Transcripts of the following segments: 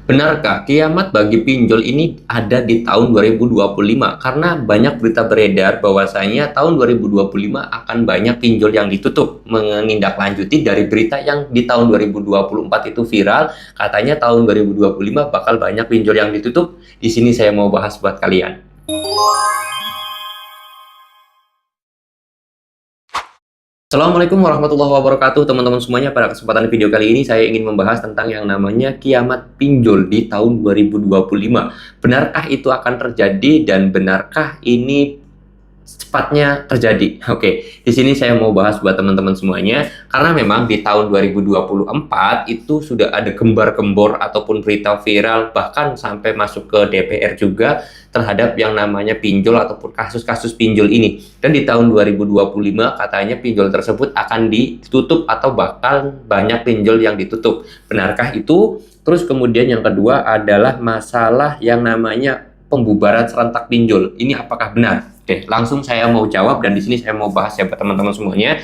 Benarkah kiamat bagi pinjol ini ada di tahun 2025? Karena banyak berita beredar bahwasanya tahun 2025 akan banyak pinjol yang ditutup. Menindaklanjuti dari berita yang di tahun 2024 itu viral, katanya tahun 2025 bakal banyak pinjol yang ditutup. Di sini saya mau bahas buat kalian. Assalamualaikum warahmatullahi wabarakatuh teman-teman semuanya. Pada kesempatan video kali ini saya ingin membahas tentang yang namanya kiamat pinjol di tahun 2025. Benarkah itu akan terjadi dan benarkah ini cepatnya terjadi? Oke, di sini saya mau bahas buat teman-teman semuanya karena memang di tahun 2024 itu sudah ada gembar-gembor ataupun berita viral bahkan sampai masuk ke DPR juga terhadap yang namanya pinjol ataupun kasus-kasus pinjol ini. Dan di tahun 2025 katanya pinjol tersebut akan ditutup atau bakal banyak pinjol yang ditutup. Benarkah itu? Terus kemudian yang kedua adalah masalah yang namanya pembubaran serentak pinjol. Ini apakah benar? Oke, langsung saya mau jawab dan di sini saya mau bahas ya buat teman-teman semuanya.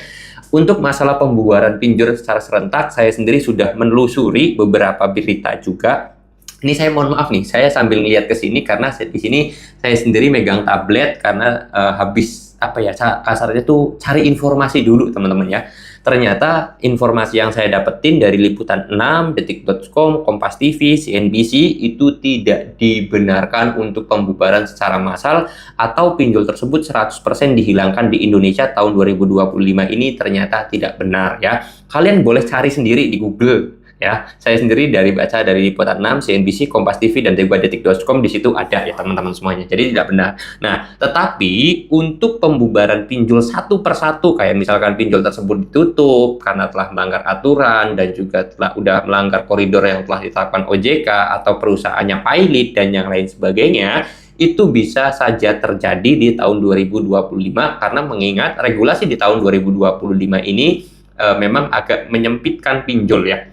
Untuk masalah pembubaran pinjol secara serentak, saya sendiri sudah menelusuri beberapa berita juga. Ini saya mohon maaf nih, saya sambil ngeliat ke sini karena di sini saya sendiri megang tablet karena habis apa ya kasarnya tuh cari informasi dulu teman-teman ya. Ternyata informasi yang saya dapetin dari Liputan 6, Detik.com, Kompas TV, CNBC itu tidak dibenarkan untuk pembubaran secara massal atau pinjol tersebut 100% dihilangkan di Indonesia tahun 2025 ini ternyata tidak benar ya. Kalian boleh cari sendiri di Google. Ya, saya sendiri baca dari Liputan 6, CNBC, Kompas TV, dan juga Detik.com di situ ada ya teman-teman semuanya. Jadi tidak benar. Nah, tetapi untuk pembubaran pinjol satu persatu, kayak misalkan pinjol tersebut ditutup karena telah melanggar aturan dan juga udah melanggar koridor yang telah ditetapkan OJK atau perusahaannya pilot dan yang lain sebagainya, itu bisa saja terjadi di tahun 2025 karena mengingat regulasi di tahun 2025 ini memang agak menyempitkan pinjol ya.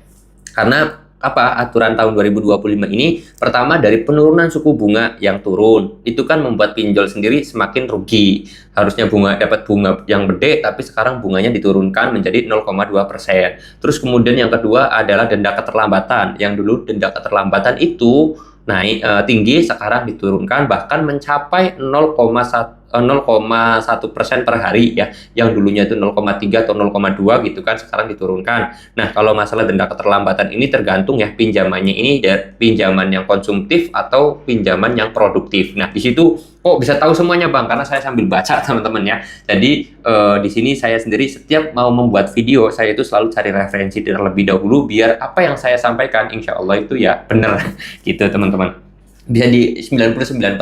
Karena apa aturan tahun 2025 ini pertama dari penurunan suku bunga yang turun itu kan membuat pinjol sendiri semakin rugi. Harusnya dapat bunga yang gede tapi sekarang bunganya diturunkan menjadi 0,2%. Terus kemudian yang kedua adalah denda keterlambatan. Yang dulu denda keterlambatan itu naik tinggi, sekarang diturunkan bahkan mencapai 0,1% per hari ya, yang dulunya itu 0,3 atau 0,2 gitu kan, sekarang diturunkan. Nah, kalau masalah denda keterlambatan ini tergantung ya pinjamannya ini dari pinjaman yang konsumtif atau pinjaman yang produktif. Nah, di situ kok bisa tahu semuanya Bang, karena saya sambil baca teman-teman ya. Jadi di sini saya sendiri setiap mau membuat video saya itu selalu cari referensi terlebih dahulu biar apa yang saya sampaikan insya Allah itu ya benar gitu teman-teman. Bisa di 99%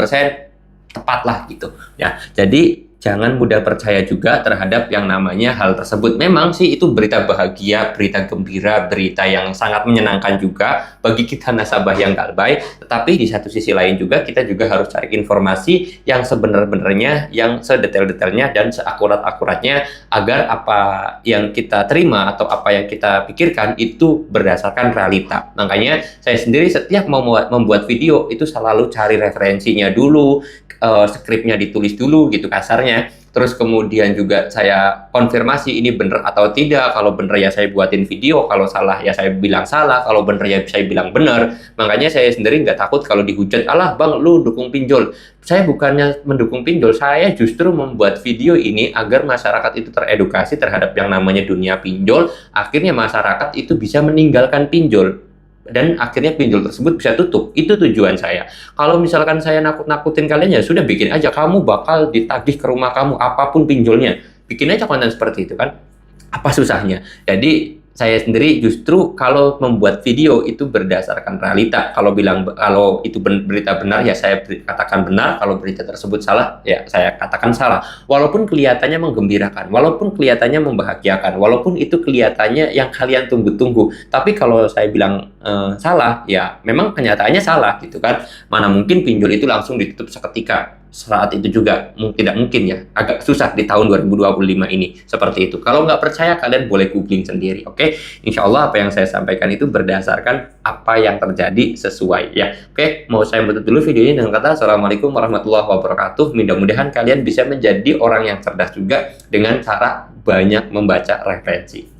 tepat lah gitu ya. Jadi jangan mudah percaya juga terhadap yang namanya hal tersebut. Memang sih itu berita bahagia, berita gembira, berita yang sangat menyenangkan juga bagi kita nasabah yang galbay. Tetapi di satu sisi lain juga kita juga harus cari informasi yang sebenar-benarnya, yang sedetail-detailnya dan seakurat-akuratnya agar apa yang kita terima atau apa yang kita pikirkan itu berdasarkan realita. Makanya saya sendiri setiap mau membuat video itu selalu cari referensinya dulu, skripnya ditulis dulu gitu kasarnya. Terus kemudian juga saya konfirmasi ini benar atau tidak. Kalau benar ya saya buatin video, kalau salah ya saya bilang salah, kalau benar ya saya bilang benar. Makanya saya sendiri nggak takut kalau dihujat, alah Bang lu dukung pinjol. Saya bukannya mendukung pinjol, saya justru membuat video ini agar masyarakat itu teredukasi terhadap yang namanya dunia pinjol. Akhirnya masyarakat itu bisa meninggalkan pinjol dan akhirnya pinjol tersebut bisa tutup. Itu tujuan saya. Kalau misalkan saya nakut-nakutin kalian ya sudah, bikin aja, kamu bakal ditagih ke rumah kamu apapun pinjolnya. Bikin aja konten seperti itu kan, apa susahnya. Jadi saya sendiri justru kalau membuat video itu berdasarkan realita. Kalau itu berita benar ya saya katakan benar, kalau berita tersebut salah ya saya katakan salah. Walaupun kelihatannya menggembirakan, walaupun kelihatannya membahagiakan, walaupun itu kelihatannya yang kalian tunggu-tunggu. Tapi kalau saya bilang salah ya memang kenyataannya salah gitu kan. Mana mungkin pinjol itu langsung ditutup seketika. Saat itu juga tidak mungkin ya, agak susah di tahun 2025 ini seperti itu. Kalau nggak percaya kalian boleh googling sendiri, oke? Insya Allah apa yang saya sampaikan itu berdasarkan apa yang terjadi sesuai ya. Oke, mau saya tutup dulu videonya dengan kata Assalamualaikum warahmatullahi wabarakatuh. Mudah-mudahan kalian bisa menjadi orang yang cerdas juga dengan cara banyak membaca referensi.